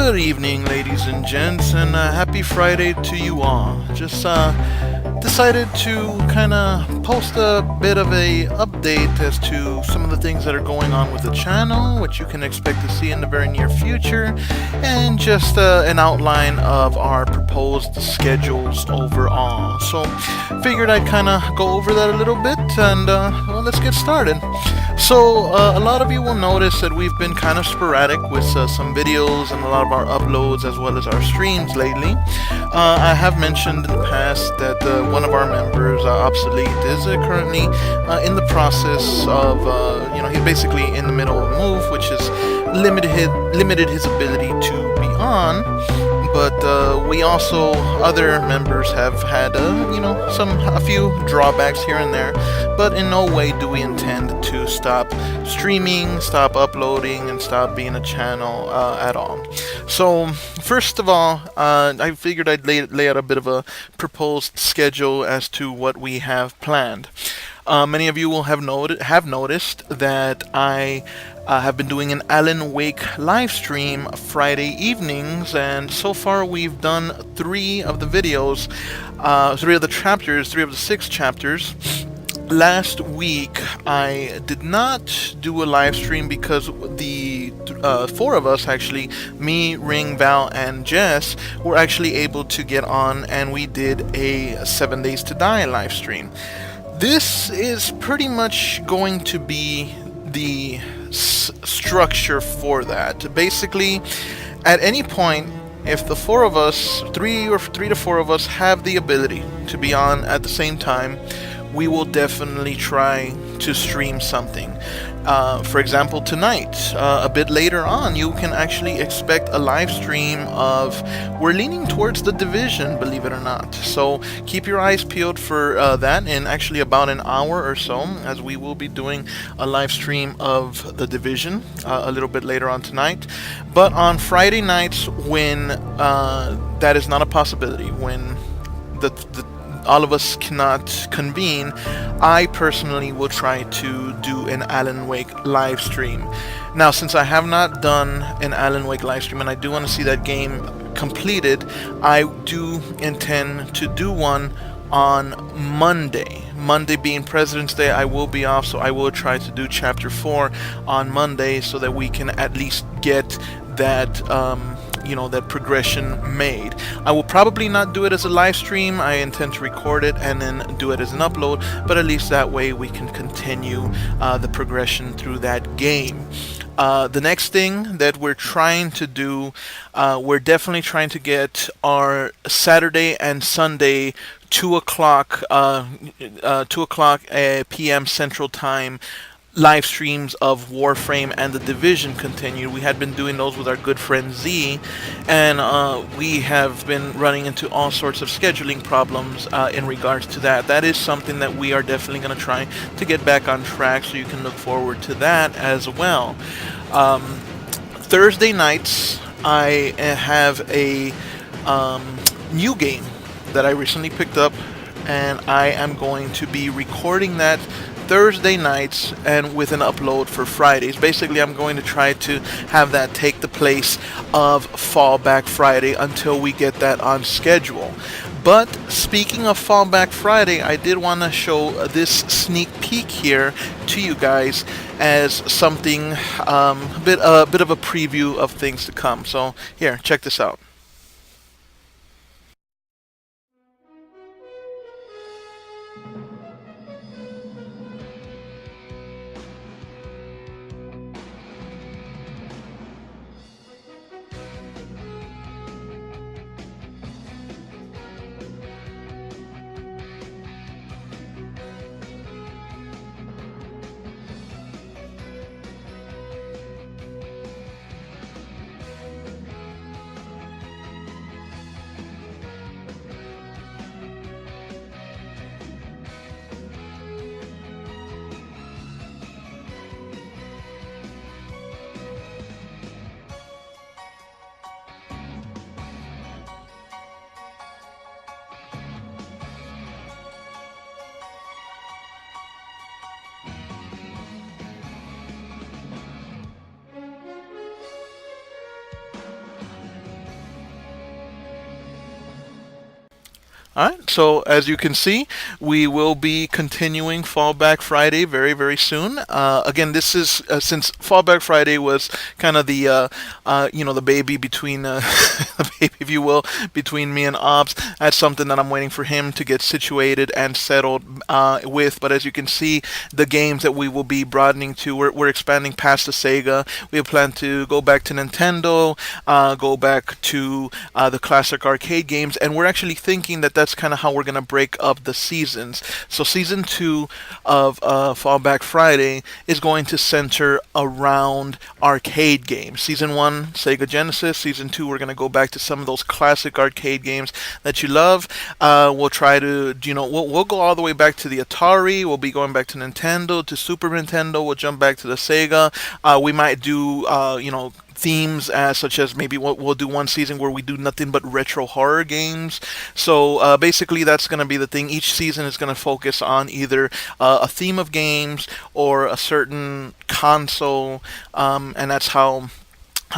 Good evening, ladies and gents, and happy Friday to you all. Just decided to kind of post a bit of a update as to some of the things that are going on with the channel, what you can expect to see in the very near future, and just an outline of our proposed schedules overall. So, figured I'd kind of go over that a little bit, and well, let's get started. So, a lot of you will notice that we've been kind of sporadic with some videos and a lot of our uploads as well as our streams lately. I have mentioned in the past that one of our members, Obsolete, is currently in the process of, he's basically in the middle of a move, which has limited his ability to be on. But we also, other members have had, a few drawbacks here and there. But in no way do we intend to stop streaming, stop uploading, and stop being a channel at all. So, first of all, I figured I'd lay out a bit of a proposed schedule as to what we have planned. Many of you will have noticed that I have been doing an Alan Wake live stream Friday evenings, and so far we've done 3 of the videos, 3 of the chapters, 3 of the 6 chapters. Last week I did not do a live stream because the 4 of us, actually, me, Ring, Val, and Jess, were actually able to get on, and we did a 7 Days to Die live stream. This is pretty much going to be the structure for that. Basically, at any point, if the 4 of us, 3 to 4 of us, have the ability to be on at the same time, we will definitely try to stream something. For example, tonight, a bit later on, you can actually expect a live stream of, we're leaning towards The Division, believe it or not. So keep your eyes peeled for that in actually about an hour or so, as we will be doing a live stream of The Division a little bit later on tonight. But on Friday nights, when that is not a possibility, when all of us cannot convene, I personally will try to do an Alan Wake live stream. Now, since I have not done an Alan Wake live stream and I do want to see that game completed, I do intend to do one on Monday. Monday being President's Day, I will be off, so I will try to do Chapter 4 on Monday so that we can at least get that that progression made. I will probably not do it as a live stream. I intend to record it and then do it as an upload, but at least that way we can continue the progression through that game. The next thing that we're trying to do, we're definitely trying to get our Saturday and Sunday 2 o'clock p.m. Central Time live streams of Warframe and The Division continued. We had been doing those with our good friend Z, and we have been running into all sorts of scheduling problems in regards to that. That is something that we are definitely going to try to get back on track, so you can look forward to that as well. Thursday nights, I have a new game that I recently picked up, and I am going to be recording that Thursday nights and with an upload for Fridays. Basically, I'm going to try to have that take the place of Fallback Friday until we get that on schedule. But speaking of Fallback Friday, I did want to show this sneak peek here to you guys as something, a bit of a preview of things to come. So here, check this out. All right, so as you can see, we will be continuing Fallback Friday very, very soon. Again, this is since Fallback Friday was kind of the baby between the baby, if you will, between me and Ops. That's something that I'm waiting for him to get situated and settled with. But as you can see, the games that we will be broadening to, we're expanding past the Sega. We plan to go back to Nintendo, go back to the classic arcade games, and we're actually thinking that that's kind of how we're going to break up the seasons. So season 2 of Fallback Friday is going to center around arcade games. Season 1, Sega Genesis. Season 2, we're going to go back to some of those classic arcade games that you love. We'll try to, we'll go all the way back to the Atari. We'll be going back to Nintendo, to Super Nintendo. We'll jump back to the Sega. We might do, themes such as maybe we'll do one season where we do nothing but retro horror games. So basically that's going to be the thing. Each season is going to focus on either a theme of games or a certain console, and that's how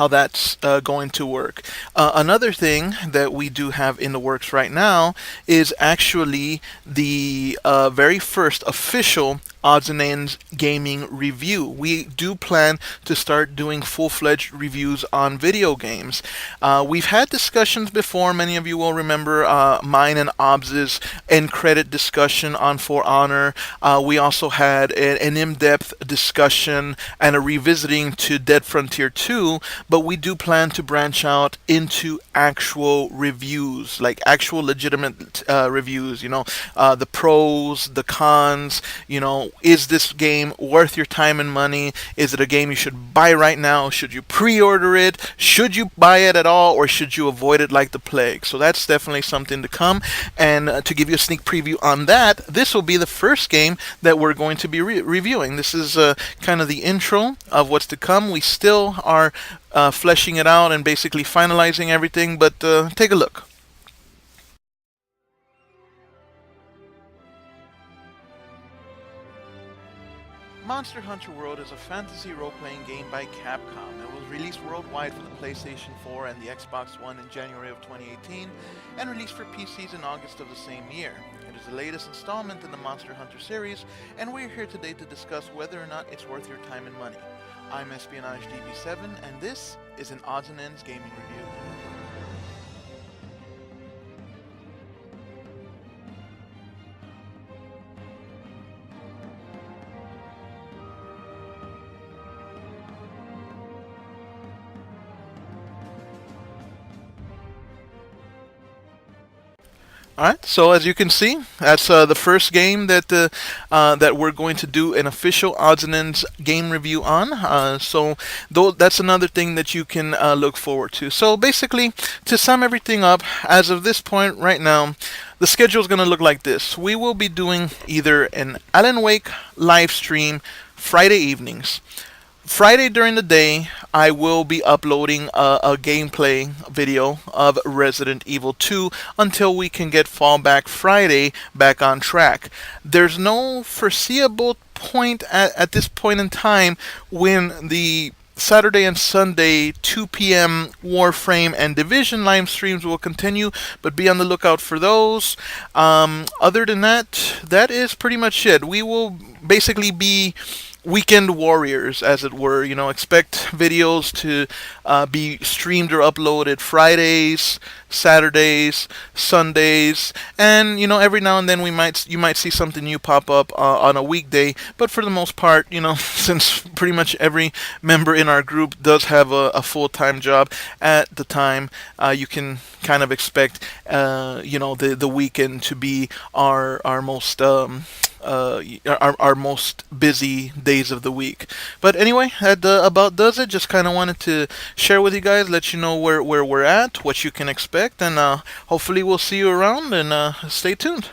that's going to work. Another thing that we do have in the works right now is actually the very first official Odds and Ends gaming review. We do plan to start doing full-fledged reviews on video games. We've had discussions before. Many of you will remember mine and Obs's end credit discussion on For Honor. We also had an in-depth discussion and a revisiting to Dead Frontier 2, but we do plan to branch out into actual reviews, like actual legitimate reviews, the pros, the cons, is this game worth your time and money? Is it a game you should buy right now? Should you pre-order it? Should you buy it at all, or should you avoid it like the plague? So that's definitely something to come. And to give you a sneak preview on that, this will be the first game that we're going to be reviewing. This is kind of the intro of what's to come. We still are fleshing it out and basically finalizing everything, but take a look. Monster Hunter World is a fantasy role-playing game by Capcom. It was released worldwide for the PlayStation 4 and the Xbox One in January of 2018, and released for PCs in August of the same year. It is the latest installment in the Monster Hunter series, and we're here today to discuss whether or not it's worth your time and money. I'm Espionage DB7, and this is an Odds and Ends gaming review. All right, so as you can see, that's the first game that we're going to do an official Odds and Ends game review on. So that's another thing that you can look forward to. So basically, to sum everything up, as of this point right now, the schedule is going to look like this. We will be doing either an Alan Wake live stream Friday evenings. Friday during the day, I will be uploading a gameplay video of Resident Evil 2 until we can get Fallback Friday back on track. There's no foreseeable point at this point in time when the Saturday and Sunday 2 p.m. Warframe and Division live streams will continue, but be on the lookout for those. Other than that, that is pretty much it. We will basically be weekend warriors, as it were. Expect videos to be streamed or uploaded Fridays, Saturdays, Sundays, and every now and then you might see something new pop up on a weekday. But for the most part, since pretty much every member in our group does have a full-time job at the time, you can kind of expect the weekend to be our most our most busy days of the week. But anyway, that about does it. Just kind of wanted to share with you guys, let you know where we're at, what you can expect, and hopefully we'll see you around, and stay tuned.